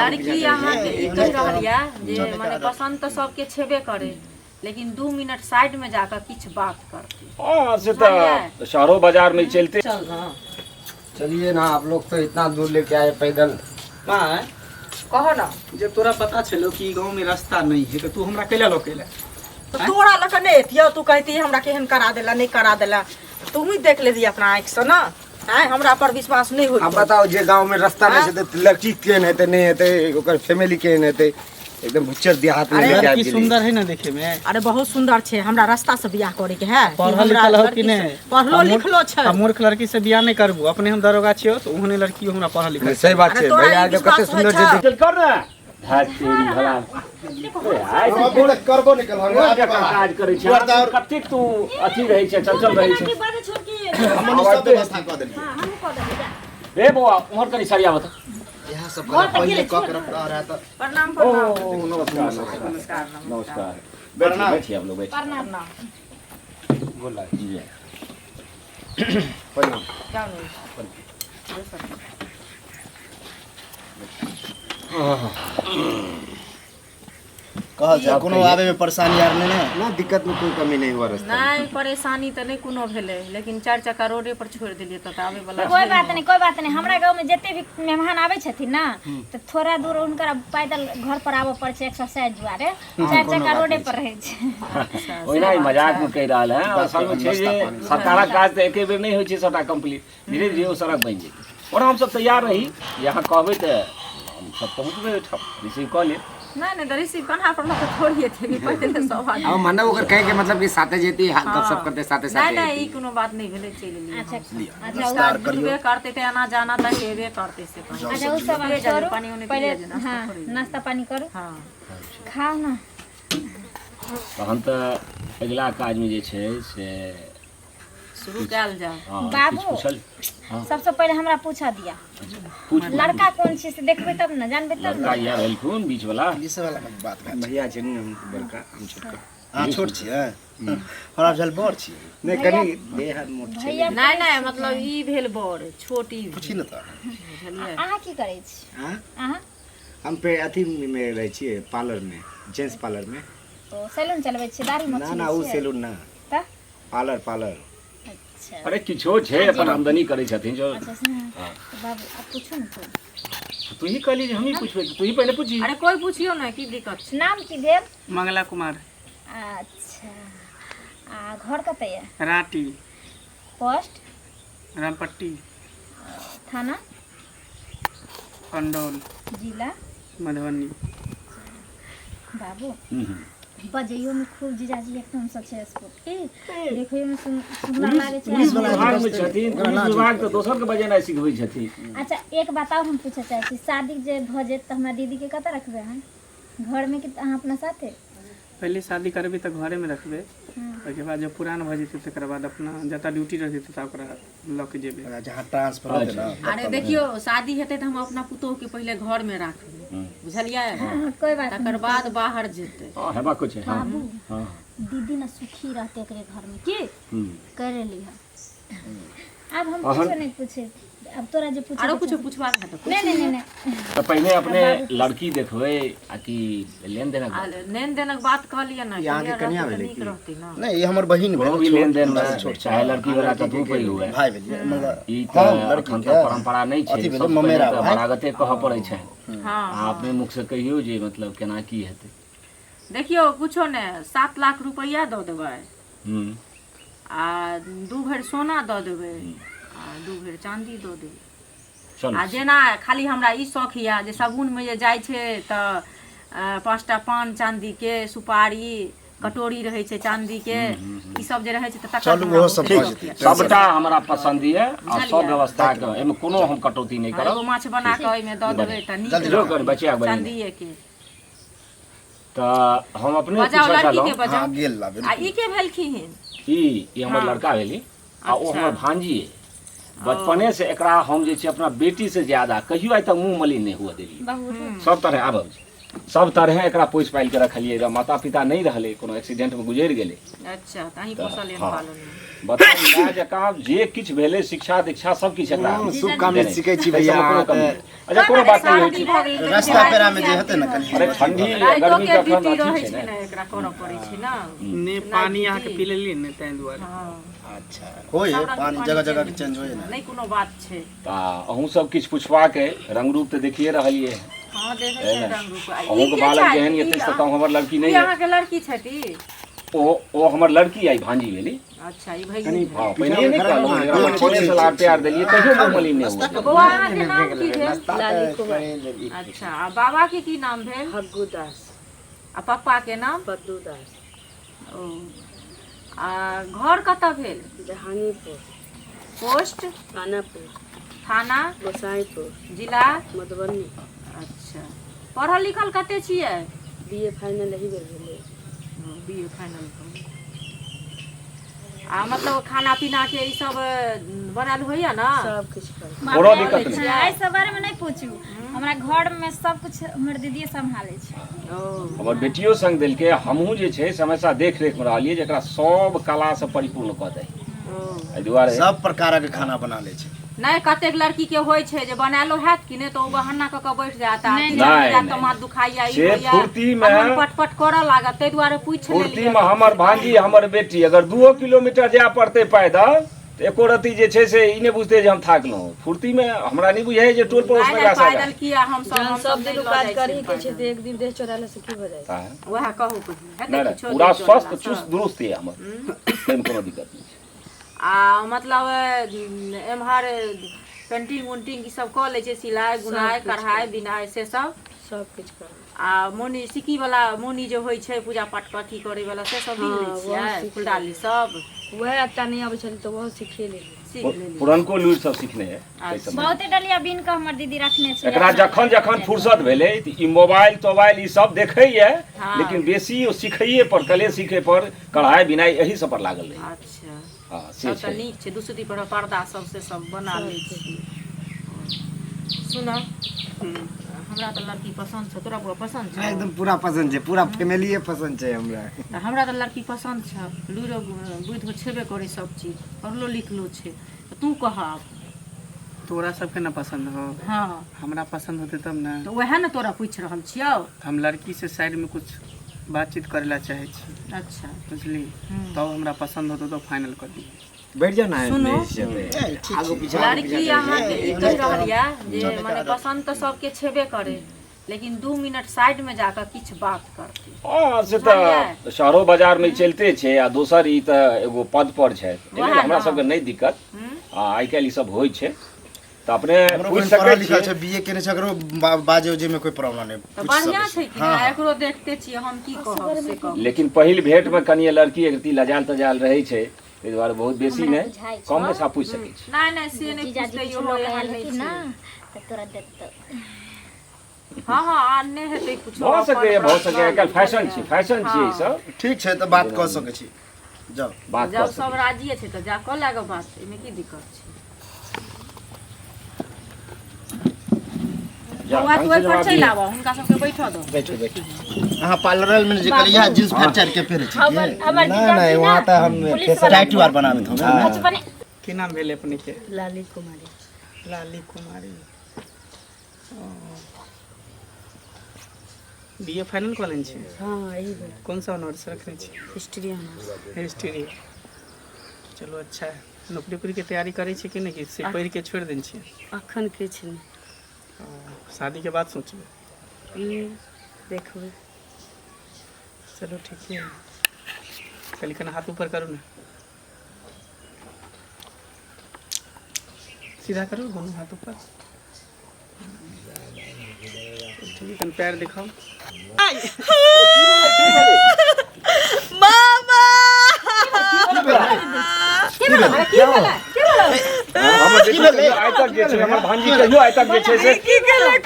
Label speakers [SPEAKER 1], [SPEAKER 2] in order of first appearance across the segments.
[SPEAKER 1] लड़की अहाँ कहि रहलिया जे माने पसंद तो सबके छेबे करे लेकिन 2 मिनट साइड में जाकर कुछ बात करती।
[SPEAKER 2] हाँ से तो शहरों बाजार में चलते।
[SPEAKER 3] चलिए ना, आप लोग तो इतना दूर लेके आए पैदल।
[SPEAKER 4] कहाँ है
[SPEAKER 1] कहो ना
[SPEAKER 4] जब तोरा पता चलो कि गांव में रास्ता नहीं है तो तू हमरा कैला लोकेला?
[SPEAKER 5] तो तोरा लक नहीं थिया, तू कहती हमरा केहन करा देला नहीं करा देला, तू ही देख ले अपना आँख से ना। है हमरा पर विश्वास नहीं होई।
[SPEAKER 3] आप बताओ जे गांव में रास्ता नहीं है तो लड़की केन है नहीं है ओकर फैमिली केन है एकदम भुच्चर देहात में लेके
[SPEAKER 4] लड़की सुंदर है ना देखे में?
[SPEAKER 5] अरे बहुत सुंदर छे, हमरा रास्ता से बियाह करे के है।
[SPEAKER 4] पढ़ल लिखल हो कि नहीं?
[SPEAKER 5] पढ़लो लिखलो छे।
[SPEAKER 4] हम मूर्ख लड़की से बियाह नहीं करबू, अपने हम दरोगा छियो तो ओहने लड़की हमरा पढ़ल लिखल।
[SPEAKER 3] सही बात है भैया, जो कते सुंदर जे
[SPEAKER 2] चल कर ना धात तेरी भला
[SPEAKER 3] हम बोले करबो निकल हम
[SPEAKER 2] काज करे छै कते तू अथी रहे छै चंचल रहे छै।
[SPEAKER 3] हम सब व्यवस्था कर देलिए।
[SPEAKER 5] हां हम कर देलिए।
[SPEAKER 2] रे बौआ उमर कनी सरिया बता
[SPEAKER 3] यहां सब पहले क कर रहा था।
[SPEAKER 5] प्रणाम
[SPEAKER 2] ओ
[SPEAKER 5] प्रणाम
[SPEAKER 2] नमस्कार
[SPEAKER 5] नमस्कार
[SPEAKER 2] नमस्कार बैठिए आप लोग बैठिए।
[SPEAKER 5] प्रणाम।
[SPEAKER 2] बोला जी
[SPEAKER 3] प्रणाम।
[SPEAKER 5] क्या नहीं
[SPEAKER 3] कह जा कोनो आवे में परेशानी यार नहीं ना, दिक्कत में कोई कमी नहीं हुआ रास्ता।
[SPEAKER 1] नहीं परेशानी तो नहीं कोनो भेले लेकिन 4 चक्का रोडे पर छोड़ दिलिए तो आवे वाला
[SPEAKER 6] कोई बात नहीं। हमरा गांव में जते भी मेहमान आवे छथिन ना तो थोड़ा दूर उनका पैदल घर पर आवे पड़ छै एक्सरसाइज दुआरे। 4 चक्का रोडे पर रहे छै।
[SPEAKER 2] ओहिना ही मजाक में कह रहल है। असल में छै जे सरकारक काज तो एके बेर नहीं होइ छै सबटा कंप्लीट, धीरे धीरे वो सड़क बन जेतै और हम सब तैयार रही। यहाँ कहबै तो हम सब पहुँचबै ओहिठाम रिसीव कऽ लेब।
[SPEAKER 1] नहीं नहीं रिसीव कन्हा पर तो छोड़िए थे कि पहले सब आ
[SPEAKER 3] अब माने ओकर कहे के मतलब कि साथे जेती गप सब करते साथे
[SPEAKER 1] नहीं
[SPEAKER 3] साथे।
[SPEAKER 1] नहीं ई कोनो बात नहीं भेले चल लिए।
[SPEAKER 6] अच्छा
[SPEAKER 1] जुड़बे करते थे आना जाना तक हेबे करते से
[SPEAKER 6] अच्छा उस सब करो पहले। हां नाश्ता पानी करो।
[SPEAKER 1] हां
[SPEAKER 6] खाओ ना।
[SPEAKER 2] तहन तऽ अगिला काज में जे छै से
[SPEAKER 1] शुरू कल जाए।
[SPEAKER 6] बाबू
[SPEAKER 2] पूछल
[SPEAKER 6] सबसे पहले हमरा पूछा दिया
[SPEAKER 2] पूछ
[SPEAKER 6] लड़का कौन चीज से देखबे तब ना जानबे तब
[SPEAKER 2] लड़का या भेलखुन बीच वाला
[SPEAKER 3] ये सब वाला बात कर भैया छै न हम बड़का हम छोटका। हां छोट छियै हमरा जल बड़ छी नहीं कनी देह हाथ मोट छै।
[SPEAKER 6] भैया
[SPEAKER 1] नहीं नहीं मतलब ई भेल बड़ छोटी
[SPEAKER 3] पूछी न त
[SPEAKER 1] बुझलिए।
[SPEAKER 6] अहाँ की करै छी?
[SPEAKER 3] हां
[SPEAKER 6] अहाँ
[SPEAKER 3] हम पे अथी में रह छियै पार्लर में, जेंट्स पार्लर में।
[SPEAKER 6] तो सैलून चलबै छी? दाढ़ी
[SPEAKER 3] ना
[SPEAKER 6] मछली
[SPEAKER 3] ना उ सैलून ना,
[SPEAKER 6] त
[SPEAKER 3] पार्लर।
[SPEAKER 6] अच्छा
[SPEAKER 2] अरे किछो छै अपन आमदनी करै छथिन जो।
[SPEAKER 6] अच्छा तो बाबू अब पूछो न तो।
[SPEAKER 2] तू ही कहली जे हम ही पूछबै, तू ही पहले पूछी।
[SPEAKER 1] अरे कोई पूछियो ना की दिक्कत छै।
[SPEAKER 6] नाम की भेल?
[SPEAKER 4] मंगला कुमार।
[SPEAKER 6] अच्छा आ घर कतै है?
[SPEAKER 4] राटी
[SPEAKER 6] पोस्ट
[SPEAKER 4] रामपट्टी
[SPEAKER 6] थाना
[SPEAKER 4] पंडौल
[SPEAKER 6] जिला
[SPEAKER 4] मधुबनी।
[SPEAKER 6] बाबू बजैयो में खूब जीजाजी एकदम सक्सेसफुल की देखैयो में सुंदर लागे छै।
[SPEAKER 2] पुलिस विभाग में छथिन, पुलिस विभाग तो दोसर के बजेनाइ सिखबै छथिन।
[SPEAKER 6] अच्छा एक बात और हम पूछे चाहे छी, शादी जे भ जेत त हमरा दीदी के कतऽ रखबे हैं? घर में कि अहाँ अपना साथे?
[SPEAKER 4] पहले शादी करबे तो घरे में रखबे, ओके बाद जब पुरान भ जेतै तकर बाद अपना जतऽ ड्यूटी रहतै त ओकरा लऽ के जेबै
[SPEAKER 3] जहां ट्रांसफर होते ना।
[SPEAKER 1] अरे देखियो शादी हेतै त हम अपना पुतोह के पहले घर में राखबै बुझलिए।
[SPEAKER 6] कोई बात
[SPEAKER 1] तकर बाद बाहर जेतै।
[SPEAKER 2] हां हेबा कुछ है। हां
[SPEAKER 6] बाबू
[SPEAKER 2] हां
[SPEAKER 6] दीदी ना सुखी रहते एकरे घर में की करे लिहा। अब हम
[SPEAKER 2] अहन-
[SPEAKER 6] कुछ नहीं पूछे, अब तोरा जे पूछे
[SPEAKER 1] आरो कुछ पूछबा है तो
[SPEAKER 6] नहीं
[SPEAKER 2] तो पहले अपने लड़की देखबै आ कि लेन देन
[SPEAKER 1] लेन देन के बात कह लिया ना
[SPEAKER 3] यहाँ के कन्या भेलै
[SPEAKER 1] नीक
[SPEAKER 3] की?
[SPEAKER 1] रहतै ना।
[SPEAKER 3] नहीं ये हमर बहिन
[SPEAKER 2] कोनो भी लेन देन में चाहे लड़की वाला का दू पहलू है।
[SPEAKER 3] भाई भेलिए मतलब
[SPEAKER 2] ई त लड़की के परंपरा नहीं छै,
[SPEAKER 3] अथी भेलै
[SPEAKER 2] सब
[SPEAKER 3] ममेरा
[SPEAKER 2] पहिले
[SPEAKER 3] भाई।
[SPEAKER 2] बरागते कहऽ पड़ै छै।
[SPEAKER 1] हां
[SPEAKER 2] आ अपने मुख से कहियो जे मतलब केना की हेतै।
[SPEAKER 1] देखियो कुछो ने 7 लाख रुपया दऽ देबै आ 2 भरि सोना दऽ देबै आ 2 भरि चांदी दऽ देबै।
[SPEAKER 2] चल
[SPEAKER 1] आ जेना खाली हमरा ई शौक या जे सगुन में जे जाइ छै त 5टा पान चांदी के सुपारी कटोरी रहे छै चांदी के ई सब जे रहे छै त
[SPEAKER 3] चलू वो सब
[SPEAKER 2] सबटा हमरा पसंद ये आ सब व्यवस्था के एमे कोनो हम कटौती नहीं करब।
[SPEAKER 1] एगो माछ बना के ओइ में दऽ देबै त नीक
[SPEAKER 2] जो कर बचिया बनी
[SPEAKER 1] चांदीए के
[SPEAKER 2] त हम अपने
[SPEAKER 1] बजाओ
[SPEAKER 2] पूछा
[SPEAKER 1] लड़की के
[SPEAKER 2] छलहुँ।
[SPEAKER 1] बजाओ।
[SPEAKER 3] हां गेल ला
[SPEAKER 1] आ ई के भेलखिन
[SPEAKER 2] ई हमर लड़का भेली आ ओ
[SPEAKER 1] अच्छा।
[SPEAKER 2] हमर भांजी है। बचपने से एकरा हम जे छै अपना बेटी से ज्यादा कहियो आइ तक मुंह मलिन नहीं हुआ देलिए। सब तरह आबब सब तरह एकरा पोस पाल के रखलिए रह माता पिता नहीं रहले कोनो एक्सीडेंट में गुजर गेले
[SPEAKER 1] अच्छा त अहीं पोसल
[SPEAKER 2] हाँ।
[SPEAKER 1] पालन
[SPEAKER 2] बताओ ना जका जे किछ भेले शिक्षा दीक्षा सब किछ एकरा
[SPEAKER 3] शुभ काम सीखै छी भैया
[SPEAKER 2] अच्छा कोनो बात नहीं होई छै
[SPEAKER 3] रास्ता पेरा में जे हेतै न कनी
[SPEAKER 2] अरे ठंडी
[SPEAKER 1] राइतो
[SPEAKER 2] गर्मी
[SPEAKER 1] के
[SPEAKER 2] का
[SPEAKER 1] ड्यूटी
[SPEAKER 2] अथी
[SPEAKER 1] रहै
[SPEAKER 2] छै
[SPEAKER 1] छै
[SPEAKER 2] ने
[SPEAKER 1] ने एकरा करऽ पड़ै छै ना
[SPEAKER 4] ने पानी यहाँ के पी लेली ने तै दुआरे
[SPEAKER 1] हाँ
[SPEAKER 3] अच्छा होय पानी जगह जगह के चेंज होय न
[SPEAKER 1] नहीं कोनो बात छै
[SPEAKER 2] ता अहूँ सब किछ पुछवा के रंग रूप तो देखिए रहलिए
[SPEAKER 1] हाँ देखे
[SPEAKER 2] है
[SPEAKER 1] छै
[SPEAKER 2] ना?
[SPEAKER 1] रंग रूप
[SPEAKER 2] अहूँ के बालक जेहन एते से कम हमर लड़की नहीं है
[SPEAKER 1] अहाँ के लड़की छथि
[SPEAKER 2] ओ हमर लड़की आई भांजी भेली
[SPEAKER 1] अच्छा ई भई
[SPEAKER 2] हां पहले नहीं कहलौ एकरा फोने से लाड प्यार देलिए कहियो मामूली नहीं हुआ
[SPEAKER 1] बौआ अहाँ के नाम की भेल लाली कुमार अच्छा आ बाबा के की नाम भेल हग्गू दास आ पप्पा के नाम बद्दू दास ओ आ घर कतऽ भेल जहांगीरपुर पोस्ट थाना गोसाईपुर जिला मधुबनी अच्छा पढ़ल लिखल कते छियै बीए फाइनल ही भेलै बीए फाइनल आ मतलब खाना पीना के ई सब बनाल होइया ना सब कुछ
[SPEAKER 2] कोनो दिक्कत नहीं
[SPEAKER 6] एहि सब बारे में नहीं पूछू हमरा घर में सब कुछ हमर दीदी संभाले छै
[SPEAKER 2] हमर बेटियो संग देल के हमहू जे छै हमेशा देख रेख में रहलिए जेकरा सब कला से परिपूर्ण क दे एहि दुआरे
[SPEAKER 3] सब प्रकारक खाना बना ले छै
[SPEAKER 1] नहीं कतेक लड़की के होय छै जे बनालो हैत कि नहीं तो वो बहाना क के बैठ जाता
[SPEAKER 2] नहीं,
[SPEAKER 1] तो माथ दुखाइया ई
[SPEAKER 2] से
[SPEAKER 1] होइया
[SPEAKER 2] फुर्ती में
[SPEAKER 1] पटपट करऽ लागत तै दुआरे पूछ
[SPEAKER 2] फुर्ती में हमर भांजी हमर बेटी अगर 2 किलोमीटर जाय पड़ते पैदल तो एको रती जे छै से ई नहीं बुझते जे हम थाकलहुँ फुर्ती में हमरा नहीं बुझाइ जे टोल पड़ोस में
[SPEAKER 1] पैदल किया हम सब दिन काज करी के छै
[SPEAKER 5] एक दिन देह चोराला से की भ जाय
[SPEAKER 1] वह कहू
[SPEAKER 2] नहीं पूरा स्वस्थ चुस्त दुरुस्त है हमर कोनो दिक्कत नहीं
[SPEAKER 1] आ मतलब एम्हर पेंटिंग उंटिंग ई सब कऽ लै छै सिलाई बुनाई कढ़ाई बिनाई से सब किछ कर आ मोनी सिक्की वाला मोनी जे होइ छै पूजा पाठ अथी करे वाला से सब सीख लै छियै फुलडाली सब
[SPEAKER 5] वह एकटा नहीं आबै छल तो वह सीखे ले
[SPEAKER 2] पुरनको लुरि सब सीखने है
[SPEAKER 6] बहुते डलिया बीन के हमर दीदी रखने छै
[SPEAKER 2] एकरा जखन फुर्सत भेलै त ई मोबाइल तोबाइल ई सब देखैए लेकिन बेसी ओ सिखैए पर कले सीखे पर कढ़ाई बिनाई यही सब पर लागल रही
[SPEAKER 1] अच्छा
[SPEAKER 2] हां से
[SPEAKER 1] सब नीक छै दूसरी पर पर्दा सब से सब बना लै छी सुनो हमरा तो लड़की पसंद छै तोरा पसंद छै
[SPEAKER 3] एकदम पूरा पसंद छै पूरा फैमिली पसंद छै
[SPEAKER 1] हमरा तो लड़की पसंद छै लूरो बुद्धि छेबे करे सब चीज पढ़लो लिखलो छै तू कह
[SPEAKER 4] तोरा सबके ना पसंद हो
[SPEAKER 1] हाँ
[SPEAKER 4] हमरा पसंद होते तब ना
[SPEAKER 1] तो वह ना तोरा पूछ रहल छियौ
[SPEAKER 4] हम लड़की से साइड में कुछ बातचीत करेला चाहे छी
[SPEAKER 1] अच्छा
[SPEAKER 4] बुझली तब हमरा पसंद होतो तो फाइनल कर दी
[SPEAKER 3] बैठ जा ना
[SPEAKER 1] सुनो
[SPEAKER 3] आगो पीछे
[SPEAKER 1] लड़की अहाँ के ई कह रहलिया जे माने पसंद तो सबके छेबे करे लेकिन 2 मिनट साइड में जाकर किछ बात करती
[SPEAKER 2] हां से त शहरो बाजार में चलते छै आ दोसर ई त एगो पद पर छै हमरा सबके नहीं दिक्कत आइ काल्हि ई सब होइ छै त अपने पूछ सकै छी
[SPEAKER 3] छै बीए केने छै एकरो बाजे जे में कोई प्रॉब्लम नहीं
[SPEAKER 1] तो बढ़िया छै कि ना एकरो देखते छी हम की कहब से कहब
[SPEAKER 2] लेकिन पहिल भेंट में कनिए लड़की एकती लजाल तजाल रहै छै ताहि दुआरे बहुत बेसी नहीं कम में सा पूछ सकै छी
[SPEAKER 1] नहीं से नहीं पूछते यो हो एहन नहीं
[SPEAKER 6] ना
[SPEAKER 1] छै
[SPEAKER 6] त तोरा देत
[SPEAKER 1] हां आने हेतै कुछ
[SPEAKER 2] हो सके आइ काल्हि फैशन छै ई सब
[SPEAKER 3] ठीक छै त बात क सकै छी जाओ
[SPEAKER 2] बात
[SPEAKER 1] जब
[SPEAKER 2] कर
[SPEAKER 1] सब राजी छै त जा क लागो बात एमे की दिक्कत छै बौआ तू एक पर चलि आबो हुनका सबके बैठो दो
[SPEAKER 2] बैठो
[SPEAKER 3] अहाँ पार्लर में जे करिया जींस पैंट चार के फेरे छी
[SPEAKER 6] हमर
[SPEAKER 3] नहीं वहां त हम टैटू वार बनाबे हम
[SPEAKER 6] बचपन
[SPEAKER 4] की नाम भेले अपने के
[SPEAKER 5] लाली कुमारी
[SPEAKER 4] लाली कुमारी बीए फाइनल कॉलेज छै
[SPEAKER 5] हां यही भेल
[SPEAKER 4] कौन सा ऑनर्स रखने छी
[SPEAKER 5] हिस्ट्री ऑनर्स
[SPEAKER 4] हिस्ट्री चलो अच्छा है नौकरी उकरी के तैयारी करे छी कि नहीं कि से पढ़ के छोड़ देन छी
[SPEAKER 5] अखन के छै
[SPEAKER 4] शादी के बाद सोचबे
[SPEAKER 5] देखबै
[SPEAKER 4] चलो ठीक है कल कना हाथ ऊपर करू ना सीधा करो दोनों हाथ ऊपर ठीक है पैर दिखाओ
[SPEAKER 5] मामा
[SPEAKER 2] हमर बेटी आइ तक जे छै हमर भांजी कहियो आइ तक जे छै से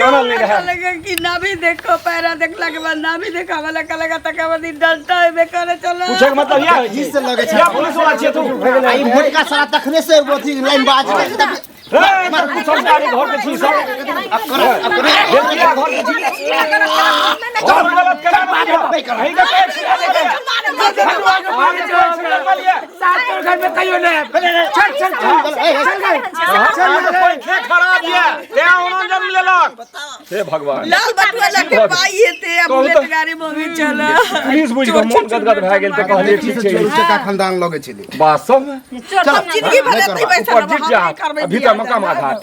[SPEAKER 2] कानल नहीं रहा
[SPEAKER 5] लगे कि नाभि देखो पैरा देखला के बाद नाभि देखा वाला कलगा तक बाद डंटा में करे चलो
[SPEAKER 2] पूछे के मतलब यह
[SPEAKER 3] जी से लगे छै
[SPEAKER 2] या पुलिस वाला छियै तू
[SPEAKER 3] आई मोटका सारा तखने से अथी लाइन बाज
[SPEAKER 2] सरकारी घर के छी सब घर के छी और गलत करा नहीं कर नहीं का
[SPEAKER 3] घर में कहियो नहीं चल
[SPEAKER 2] खराब है ते ओना जन्म लेलक हे भगवान
[SPEAKER 5] लाल बटुआ लगे पाइए थे अब बुलेट गाड़ी में भी चला
[SPEAKER 2] पुलिस बुझ के मन गदगद भए गेल त कहले ठीक छै
[SPEAKER 3] का खानदान लगे छले
[SPEAKER 2] वास्तव में
[SPEAKER 6] चोर
[SPEAKER 5] जिंदगी भर एतै पैसा
[SPEAKER 2] ऊपर जीत जा भीतर मकाम आघात